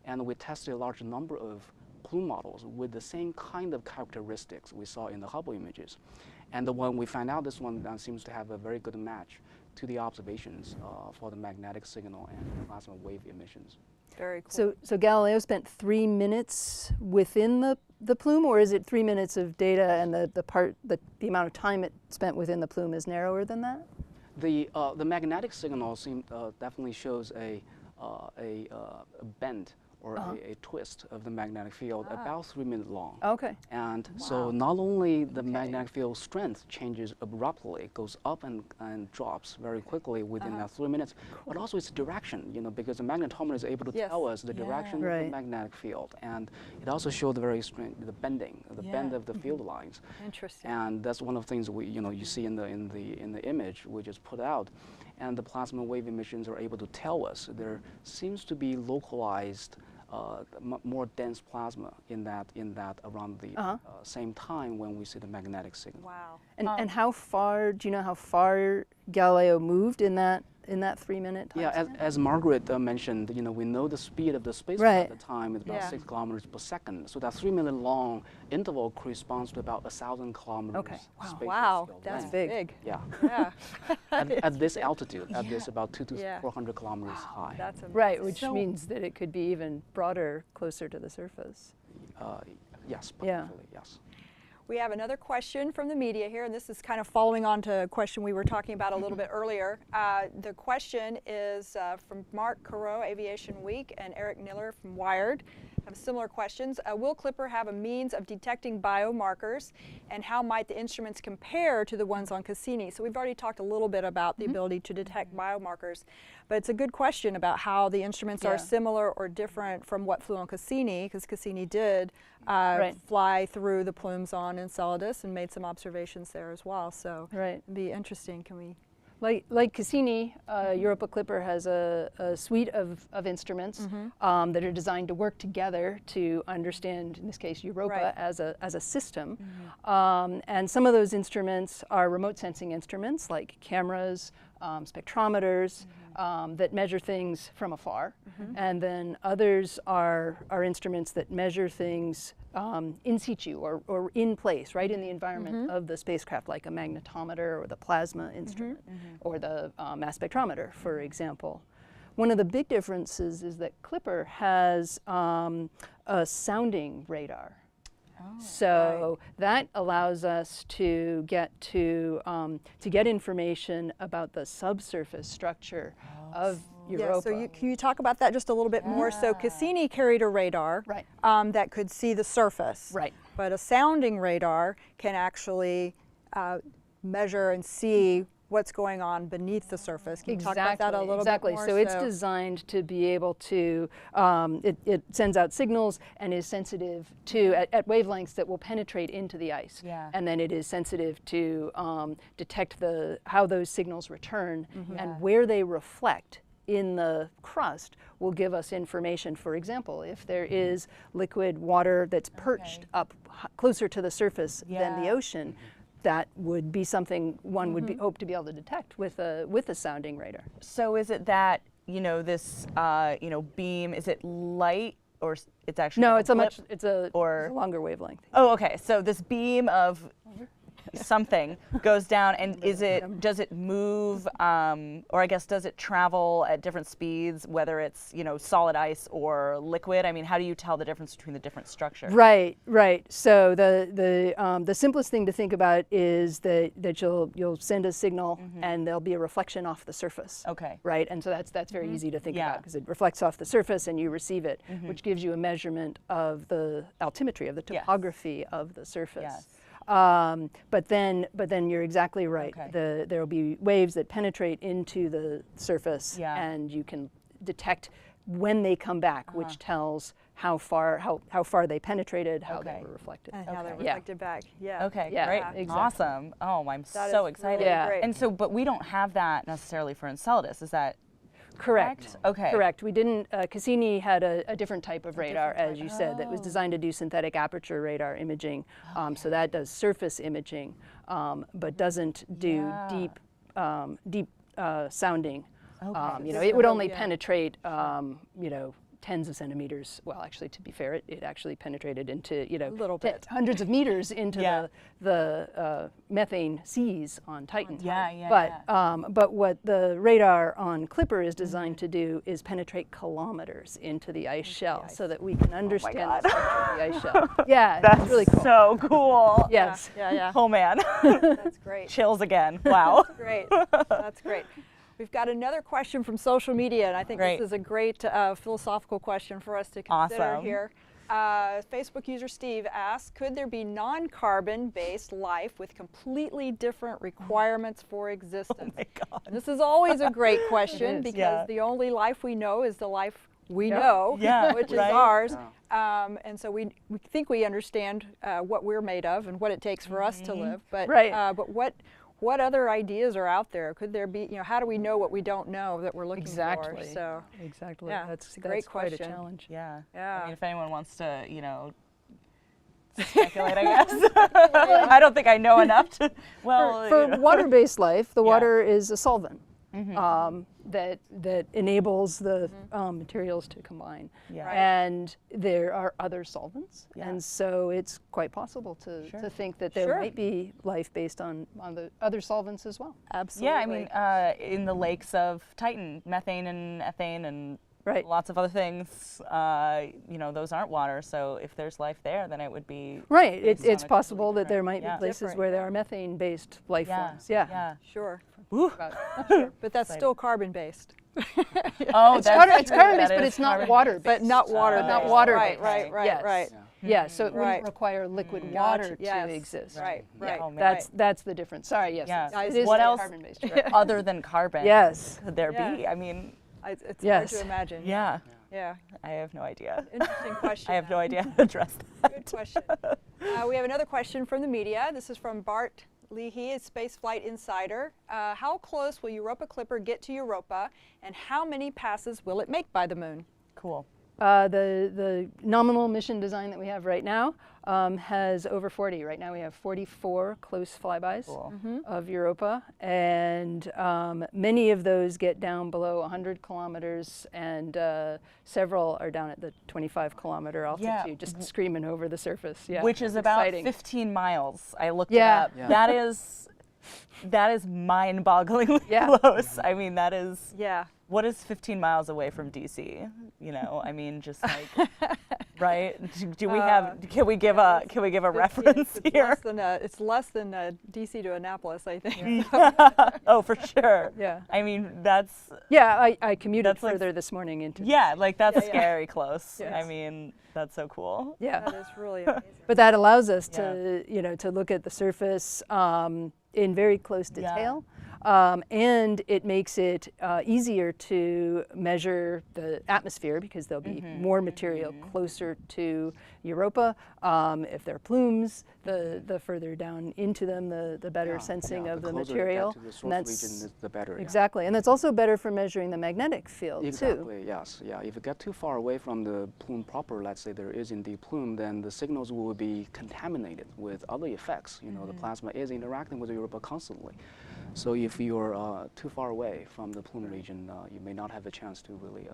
And we tested a large number of plume models with the same kind of characteristics we saw in the Hubble images. And when we find out this one seems to have a very good match to the observations for the magnetic signal and plasma wave emissions. Very cool. So Galileo spent 3 minutes within the plume, or is it 3 minutes of data and the amount of time it spent within the plume is narrower than that? The magnetic signal definitely shows a bend or a twist of the magnetic field about 3 minutes long. And so not only the magnetic field strength changes abruptly, it goes up and drops very quickly within that 3 minutes, but also its direction, because the magnetometer is able to tell us the direction of the magnetic field. And it also shows the bending, the bend of the field lines. Interesting. And that's one of the things you see in the image we just put out. And the plasma wave emissions are able to tell us there seems to be localized more dense plasma in that around the same time when we see the magnetic signal. Wow. And how far, do you know how far Galileo moved in that 3 minute time? Yeah, as Margaret mentioned, we know the speed of the spacecraft at the time is about 6 kilometers per second. So that 3 minute long interval corresponds to about 1,000 kilometers. Wow, that's big. Yeah. At this altitude, at this about 200 to 400 kilometers high. That's amazing. Right, which means that it could be even broader, closer to the surface. Yes, potentially, yes. We have another question from the media here, and this is kind of following on to a question we were talking about a little bit earlier. The question is from Mark Carreau, Aviation Week, and Eric Niller from Wired. Have similar questions. Will Clipper have a means of detecting biomarkers, and how might the instruments compare to the ones on Cassini? So we've already talked a little bit about the ability to detect biomarkers, but it's a good question about how the instruments are similar or different from what flew on Cassini, because Cassini did fly through the plumes on Enceladus and made some observations there as well. So it'd be interesting. Can we? Like Cassini, Europa Clipper has a suite of instruments that are designed to work together to understand, in this case, Europa as a system. And some of those instruments are remote sensing instruments like cameras, spectrometers that measure things from afar. And then others are instruments that measure things in situ or in place, right in the environment of the spacecraft, like a magnetometer or the plasma instrument or the mass spectrometer, for example. One of the big differences is that Clipper has a sounding radar. So that allows us to get information about the subsurface structure of Europa. So can you talk about that just a little bit more? So Cassini carried a radar that could see the surface, but a sounding radar can actually measure and see what's going on beneath the surface. Can you talk about that a little bit more? So it's designed to be able to, it sends out signals and is sensitive to, at wavelengths that will penetrate into the ice. And then it is sensitive to detect how those signals return and where they reflect in the crust will give us information. For example, if there is liquid water that's perched up closer to the surface than the ocean, that would be something one would hope to be able to detect with a sounding radar. So is it that, this, beam, is it light or it's actually no, like it's a longer wavelength. Oh, okay. So this beam of something goes down, and does it move, or I guess does it travel at different speeds, whether it's solid ice or liquid? I mean, how do you tell the difference between the different structures? Right. So the simplest thing to think about is that you'll send a signal and there'll be a reflection off the surface. Okay. Right, and so that's very easy to think about because it reflects off the surface and you receive it, which gives you a measurement of the altimetry, of the topography of the surface. But then you're exactly right. There will be waves that penetrate into the surface, and you can detect when they come back, which tells how far they penetrated, how they were reflected, and how they reflected back. Okay. Yeah. Great. Exactly. Awesome. Oh, I'm so excited. Really great. And so, but we don't have that necessarily for Enceladus. Is that correct? Okay. Correct. We didn't. Cassini had a different type of radar, as you said, that was designed to do synthetic aperture radar imaging. So that does surface imaging, but doesn't do deep sounding. It would only penetrate, tens of centimeters. Well, actually, to be fair, it actually penetrated into a little bit, hundreds of meters into the methane seas on Titan. But what the radar on Clipper is designed to do is penetrate kilometers into the ice shell, so that we can understand the structure of the ice shell. Yeah, that's really cool. So cool. Yes. Yeah. Oh man. That's great. Chills again. Wow. That's great. That's great. We've got another question from social media, and I think this is a great philosophical question for us to consider here. Facebook user Steve asks, could there be non-carbon based life with completely different requirements for existence? Oh my God. And this is always a great question because the only life we know is the life we know, which is ours. And so we think we understand what we're made of and what it takes for us to live. But, but what other ideas are out there? Could there be, how do we know what we don't know that we're looking for? So, exactly. Yeah, That's a great quite question. a challenge. Yeah. Yeah. I mean, if anyone wants to, speculate, I guess. I don't think I know enough to, for water-based life, the water is a solvent. That enables the materials to combine. And there are other solvents, and so it's quite possible to think that there might be life based on the other solvents as well. Absolutely. Yeah, I mean, in the lakes of Titan, methane and ethane and Right. lots of other things, you know, those aren't water. So if there's life there, then it would be Right. based It's on a possible completely that there different- might yeah. be places Different, where there yeah. are methane-based life Yeah. forms. Yeah. Yeah. Sure. Woo. Sure. But that's Exciting. still carbon-based. Oh, It's that's carbon-based, true. but it's not carbon-based. water-based. But not water. But not based. water-based. Right. Yes. Yeah, so it wouldn't Right. require liquid Gotcha. water Yes. to exist. Right. Yeah, Right. Oh, man. that's the difference. Sorry, yes. Yeah. It is What still else carbon-based. You're right. other than carbon Yes. could there Yeah. be? I mean, It's hard Yes. to imagine. yeah, Yeah. I have no idea. Interesting question. I have no idea how to address that. Good question. We have another question from the media. This is from Bart Leahy, a Spaceflight Insider. How close will Europa Clipper get to Europa, and how many passes will it make by the moon? Cool. The nominal mission design that we have right now has over 40. Right now we have 44 close flybys Cool. of Europa, and many of those get down below 100 kilometers, and several are down at the 25-kilometer altitude, Yeah. just screaming over the surface. Yeah, Which is it's about exciting. 15 miles. I looked Yeah. it up. Yeah. That is mind-bogglingly Yeah. close. I mean, that is. Yeah. What is 15 miles away from DC? You know, I mean, just like, right? Do we have? Can we give a reference it's here? It's less than DC to Annapolis, I think. Oh, for sure. Yeah. I mean, that's Yeah, I commuted That's like- further this morning into. yeah, like that's Yeah, yeah. scary close. Yes. I mean, that's so cool. Yeah. That is really amazing. But that allows us to, to look at the surface in very close detail. And it makes it easier to measure the atmosphere because there'll be more material closer to Europa. If there are plumes, the further down into them, the better sensing of the closer material. you get to the source region, the better. Exactly, and that's also better for measuring the magnetic field too. Exactly, yes. Yeah, if you get too far away from the plume proper, let's say there is indeed plume, then the signals will be contaminated with other effects. You know, the plasma is interacting with Europa constantly. So if you're too far away from the plume region, you may not have a chance to really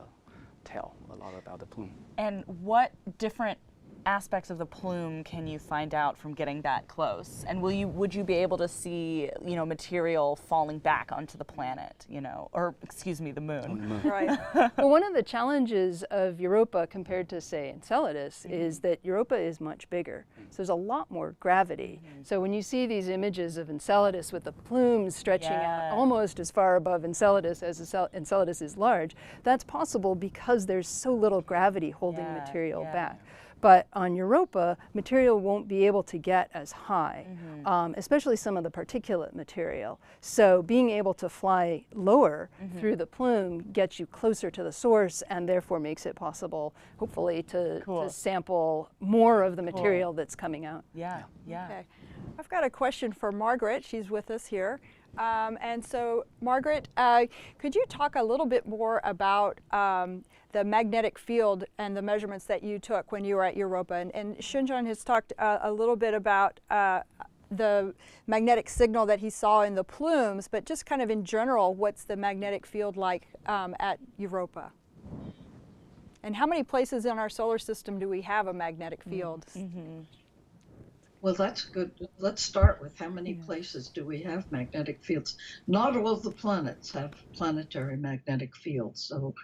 tell a lot about the plume. And what different aspects of the plume can you find out from getting that close? And would you be able to see, material falling back onto the planet, or excuse me, the moon? Right. Well, one of the challenges of Europa compared to, say, Enceladus is that Europa is much bigger. So there's a lot more gravity. So when you see these images of Enceladus with the plumes stretching out almost as far above Enceladus as Enceladus is large, that's possible because there's so little gravity holding material back. But on Europa, material won't be able to get as high, especially some of the particulate material. So being able to fly lower through the plume gets you closer to the source and therefore makes it possible, hopefully, to sample more of the material that's coming out. Yeah. Okay. I've got a question for Margaret. She's with us here. And so, Margaret, could you talk a little bit more about the magnetic field and the measurements that you took when you were at Europa? And Shunjan has talked a little bit about the magnetic signal that he saw in the plumes, but just kind of in general, what's the magnetic field like at Europa? And how many places in our solar system do we have a magnetic field? Well, that's good. Let's start with how many places do we have magnetic fields? Not all of the planets have planetary magnetic fields. So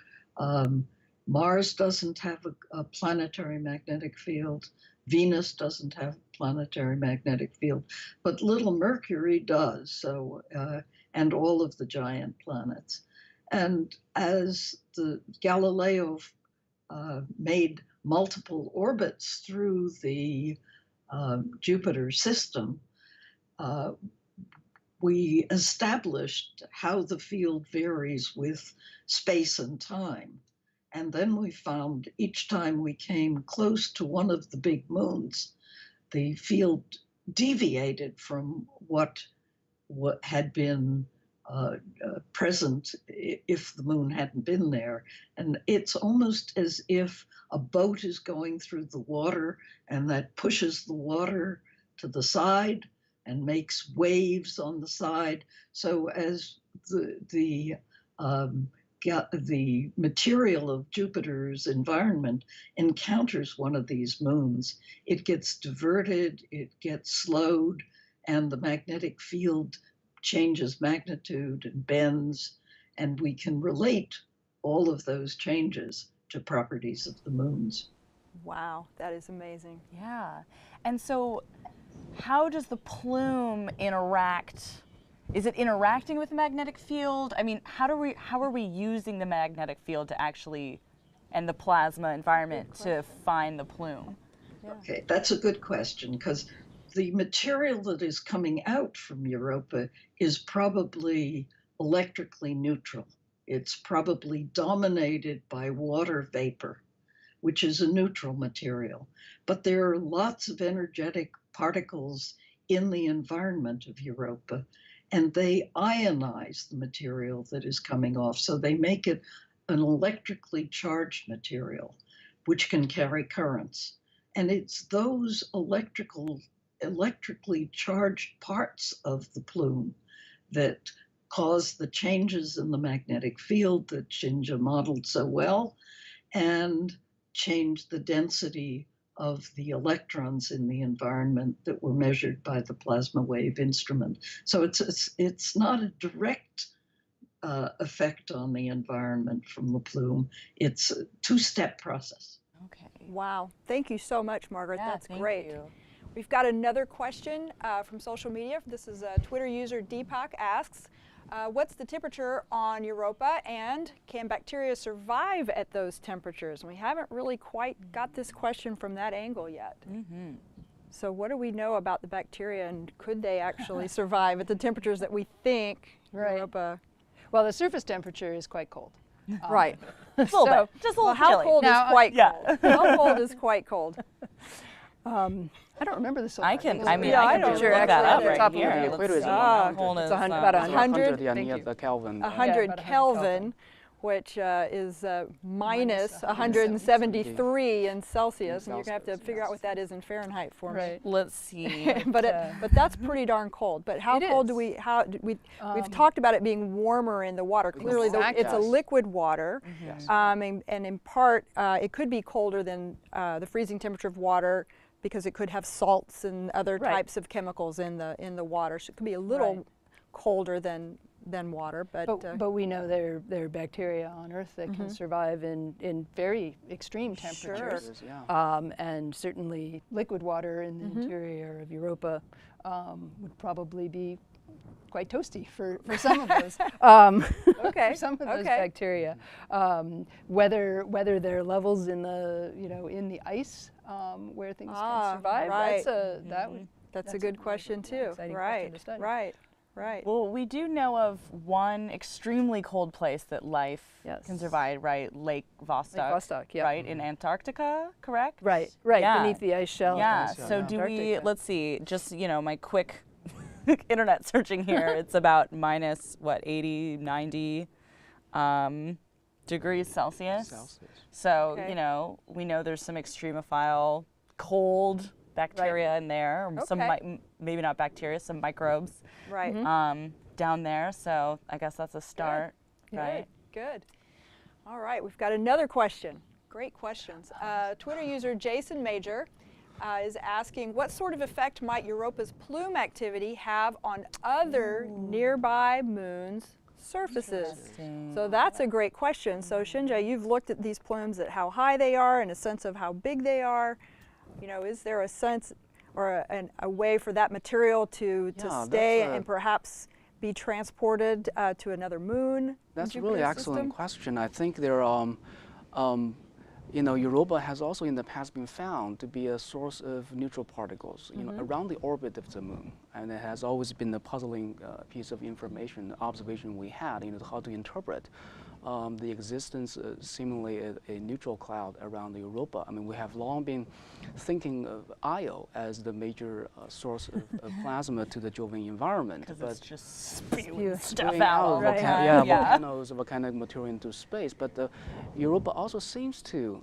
Mars doesn't have a planetary magnetic field. Venus doesn't have a planetary magnetic field, but little Mercury does. So, and all of the giant planets. And as the Galileo made multiple orbits through the Jupiter system, we established how the field varies with space and time. And then we found each time we came close to one of the big moons, the field deviated from what had been present if the moon hadn't been there. And it's almost as if a boat is going through the water and that pushes the water to the side and makes waves on the side. So as the material of Jupiter's environment encounters one of these moons, it gets diverted, it gets slowed, and the magnetic field changes magnitude and bends, and we can relate all of those changes to properties of the moons. Wow, that is amazing. Yeah. And so how does the plume interact? Is it interacting with the magnetic field? I mean, how are we using the magnetic field to actually, and the plasma environment to find the plume? Yeah. Okay, that's a good question, because the material that is coming out from Europa is probably electrically neutral. It's probably dominated by water vapor, which is a neutral material. But there are lots of energetic particles in the environment of Europa, and they ionize the material that is coming off. So they make it an electrically charged material, which can carry currents. And it's those electrically charged parts of the plume that cause the changes in the magnetic field that Shinja modeled so well, and change the density of the electrons in the environment that were measured by the plasma wave instrument. So it's not a direct effect on the environment from the plume. It's a two-step process. Okay. Wow. Thank you so much, Margaret. Yeah, That's thank great. you. We've got another question from social media. This is a Twitter user, Deepak, asks, what's the temperature on Europa, and can bacteria survive at those temperatures? And we haven't really quite got this question from that angle yet. Mm-hmm. So what do we know about the bacteria, and could they actually survive at the temperatures that we think Europa? Well, the surface temperature is quite cold. Right. Just a little bit. Just a little Well, how chilly. cold Now, is quite yeah. cold? How cold is quite cold? I don't remember the I can I can don't look remember that up the right top of here. my head. The equator is Let's about see. Cold 100. is, It's about 100. Yeah, Thank near you. the Kelvin. 100 about 100 Kelvin, Kelvin. which is minus 173 173 in Celsius, In and you're going to have to figure out what that is in Fahrenheit for me. Right. Let's see. but that's pretty darn cold. But how It cold is. we've talked about it being warmer in the water. Clearly, Exactly. it's a liquid water, Yes. and in part it could be colder than the freezing temperature of water, because it could have salts and other Right. types of chemicals in the water. So it could be a little Right. colder than water, But we know there are bacteria on Earth that can survive in very extreme temperatures. Yes, yeah. And certainly liquid water in the interior of Europa would probably be quite toasty for some of those. Okay, For some of those okay. bacteria. Whether there are levels in the in the ice where things can survive. right. That's a good question too. exciting Right, question to study. right. Well, we do know of one extremely cold place that life Yes. can survive, right? Lake Vostok. Lake Vostok, yeah. Right, in Antarctica, correct? Right, Yeah. beneath the ice shell. Yeah, Yeah. so do we, Antarctica. let's see, just, my quick internet searching here, it's about minus, 80, 90 degrees Celsius. So, Celsius. we know there's some extremophile cold bacteria in there, or some Okay. maybe not bacteria, some microbes Right. down there. So I guess that's a start, right? Good. All right, we've got another question. Great questions. Twitter user Jason Major is asking, what sort of effect might Europa's plume activity have on other nearby moons' surfaces? So that's a great question. So Shinja, you've looked at these plumes, at how high they are and a sense of how big they are. Is there a sense or a way for that material to Yeah, stay that's a- and perhaps be transported to another moon? That's a in really Jupiter's excellent system? question. I think there Europa has also in the past been found to be a source of neutral particles, around the orbit of the moon. And it has always been a puzzling piece of information, observation we had, how to interpret the existence, seemingly a neutral cloud around Europa. I mean, we have long been thinking of Io as the major source of plasma to the Jovian environment. Because but it's just spewing stuff spewing out all the Right. time. volcanoes, volcanic material into space. But Europa also seems to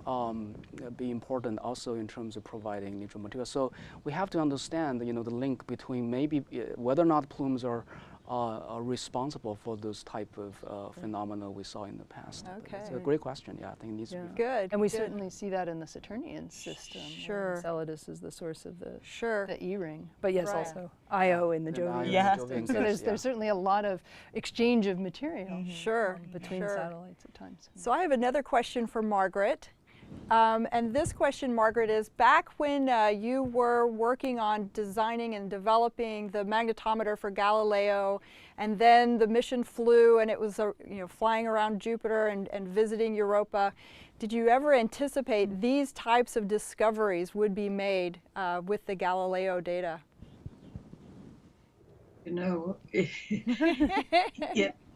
be important also in terms of providing neutral material. So we have to understand, the link between maybe whether or not plumes are are responsible for those type of phenomena we saw in the past. Okay. It's a great question. Yeah, I think it needs to be. Good. And we good. certainly see that in the Saturnian system. Sure. Enceladus is the source of the Sure. the E-ring. But yes, Right. also Io in the And Jovian. Io in the Yes. Jovian So case, there's certainly a lot of exchange of material Sure. between Sure. satellites at times. So I have another question for Margaret. And this question, Margaret, is back when you were working on designing and developing the magnetometer for Galileo, and then the mission flew and it was flying around Jupiter and visiting Europa. Did you ever anticipate these types of discoveries would be made with the Galileo data? You know,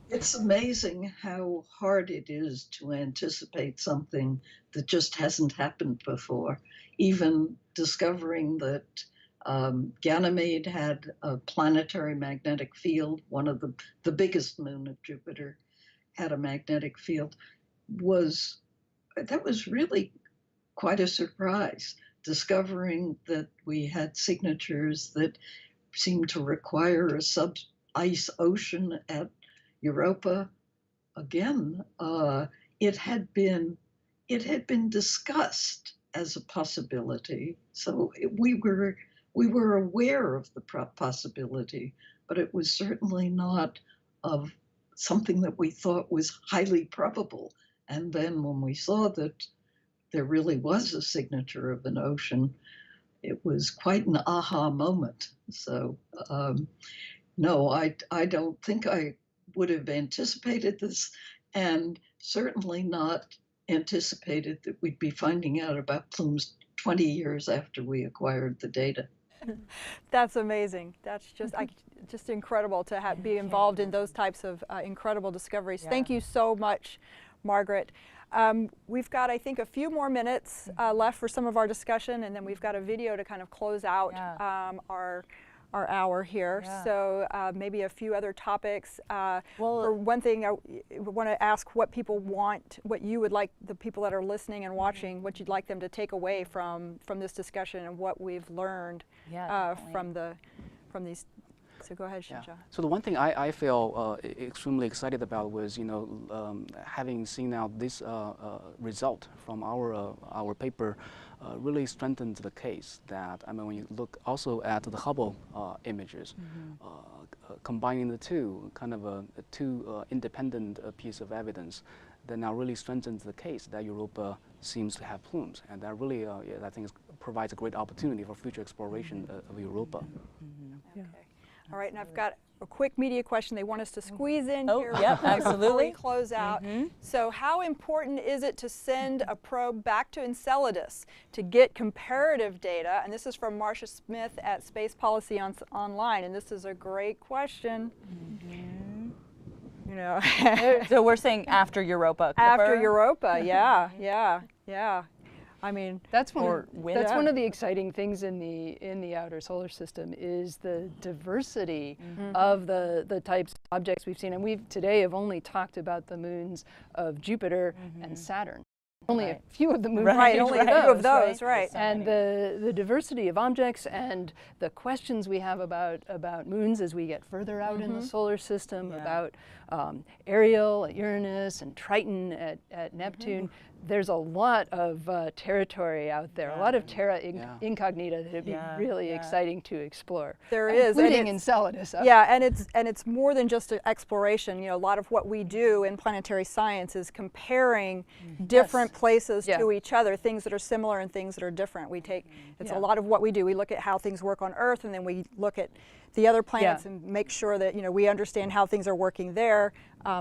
it's amazing how hard it is to anticipate something that just hasn't happened before. Even discovering that Ganymede had a planetary magnetic field, one of the biggest moon of Jupiter had a magnetic field, that was really quite a surprise. Discovering that we had signatures that seemed to require a sub-ice ocean at Europa. Again, it had been discussed as a possibility. So we were aware of the possibility, but it was certainly not of something that we thought was highly probable. And then when we saw that there really was a signature of an ocean, it was quite an aha moment. So no, I don't think I would have anticipated this, and certainly not anticipated that we'd be finding out about plumes 20 years after we acquired the data. That's amazing. That's just incredible to be involved in those types of incredible discoveries. Yeah. Thank you so much, Margaret. We've got, I think, a few more minutes left for some of our discussion, and then we've got a video to kind of close out our hour here. Yeah. So maybe a few other topics. Well, for one thing, I want to ask what people want, what you would like the people that are listening and watching, what you'd like them to take away from this discussion and what we've learned from these. So go ahead, Shinja. So the one thing I feel extremely excited about was, having seen now this result from our paper really strengthened the case that, when you look also at the Hubble images, combining the two, kind of two independent piece of evidence, that now really strengthens the case that Europa seems to have plumes, and that really, I think, provides a great opportunity for future exploration of Europa. Okay. All right, and I've got a quick media question they want us to squeeze in here yep, before absolutely. we close out. So how important is it to send a probe back to Enceladus to get comparative data? And this is from Marcia Smith at Space Policy Online, and this is a great question. So we're saying after Europa Clipper? After Europa, yeah. I mean, That's one of the exciting things in the outer solar system is the diversity of the types of objects we've seen. And we've today have only talked about the moons of Jupiter and Saturn. Only a few of the moons. only a few of those, right. And the diversity of objects and the questions we have about moons as we get further out in the solar system, about Ariel at Uranus and Triton at Neptune. There's a lot of territory out there, a lot of terra incognita that would be really exciting to explore. There is, including Enceladus. Yeah, and it's more than just an exploration. A lot of what we do in planetary science is comparing different places to each other, things that are similar and things that are different. We take it's a lot of what we do. We look at how things work on Earth, and then we look at the other planets and make sure that we understand how things are working there.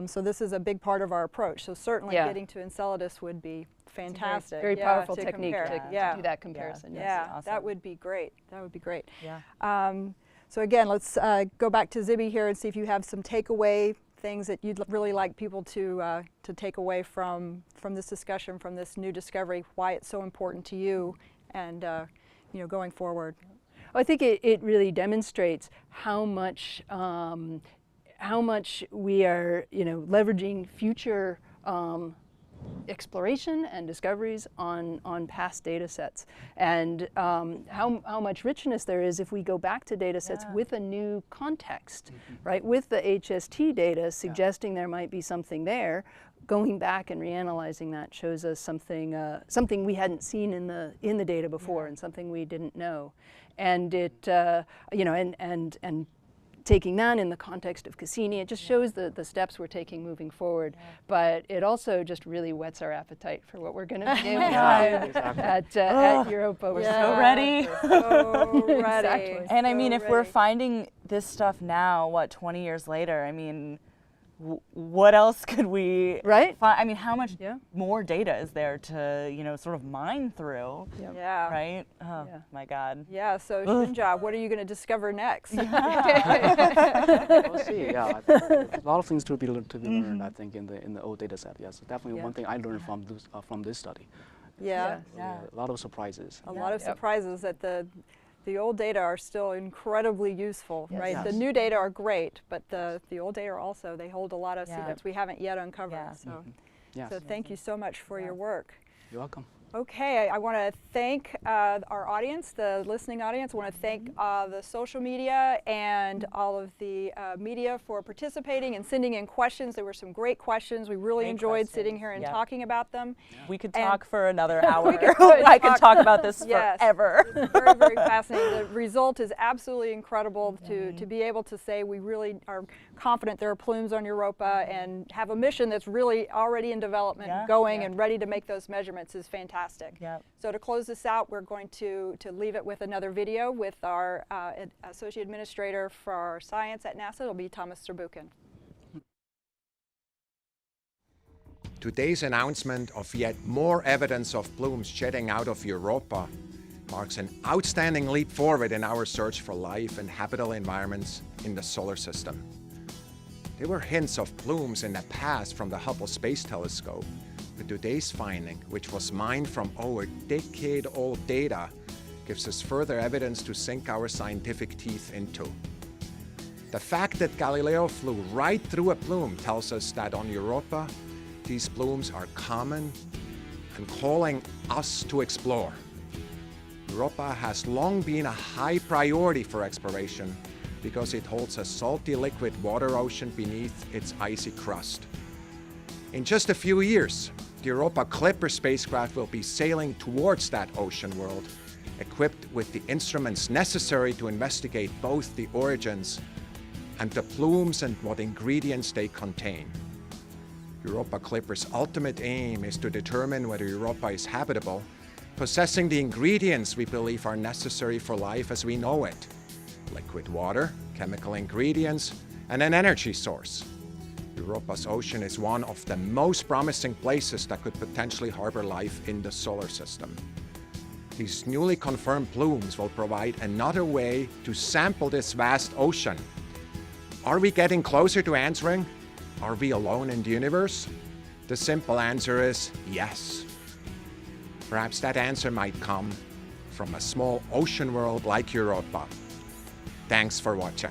So this is a big part of our approach. So certainly getting to Enceladus would be fantastic. Very powerful to technique compare. to do that comparison. Yeah, awesome. that would be great. That would be great. Yeah. So again, let's go back to Zibby here and see if you have some takeaway things that you'd really like people to take away from this discussion, from this new discovery, why it's so important to you, and going forward. I think it really demonstrates how much we are leveraging future exploration and discoveries on past data sets, and how much richness there is if we go back to data sets with a new context, right? With the HST data suggesting there might be something there, going back and reanalyzing that shows us something we hadn't seen in the data before, and something we didn't know, and it and taking that in the context of Cassini, it just shows the steps we're taking moving forward. But it also just really whets our appetite for what we're going to be able to do at Europa. We're so ready. We're so ready. Exactly. And I mean, So if we're ready. finding this stuff now, what, 20 years later, I mean, what else could we Right? find? I mean, how much Yeah. more data is there to, sort of mine through, Yeah. right? Oh, Yeah. my God. Yeah, so Shinja, what are you going to discover next? We'll see. Yeah, a lot of things to be learned. I think in the old data set. Yes, definitely one thing I learned from this study. Yeah, Yeah. A lot of surprises. a lot of surprises that the old data are still incredibly useful, Yes. right? Yes. The new data are great, but the old data also, they hold a lot of secrets we haven't yet uncovered. Yeah. So, Yes. so thank you so much for your work. You're welcome. Okay, I want to thank our audience, the listening audience. I want to thank the social media and all of the media for participating and sending in questions. There were some great questions. We really Great enjoyed sitting questions. here and Yep. talking about them. We could And- talk for another hour. could I could talk- talk about this Yes. forever. Very, very fascinating. The result is absolutely incredible to be able to say we really are confident there are plumes on Europa and have a mission that's really already in development, Yeah, going yeah. and ready to make those measurements is fantastic. Yep. So to close this out, we're going to leave it with another video with our Associate Administrator for Science at NASA. It'll be Thomas Serbukin. Today's announcement of yet more evidence of plumes jetting out of Europa marks an outstanding leap forward in our search for life and habitable environments in the solar system. There were hints of plumes in the past from the Hubble Space Telescope, but today's finding, which was mined from over decade-old data, gives us further evidence to sink our scientific teeth into. The fact that Galileo flew right through a plume tells us that on Europa, these plumes are common and calling us to explore. Europa has long been a high priority for exploration because it holds a salty liquid water ocean beneath its icy crust. In just a few years, the Europa Clipper spacecraft will be sailing towards that ocean world, equipped with the instruments necessary to investigate both the origins and the plumes and what ingredients they contain. Europa Clipper's ultimate aim is to determine whether Europa is habitable, possessing the ingredients we believe are necessary for life as we know it: liquid water, chemical ingredients, and an energy source. Europa's ocean is one of the most promising places that could potentially harbor life in the solar system. These newly confirmed plumes will provide another way to sample this vast ocean. Are we getting closer to answering, are we alone in the universe? The simple answer is yes. Perhaps that answer might come from a small ocean world like Europa. Thanks for watching.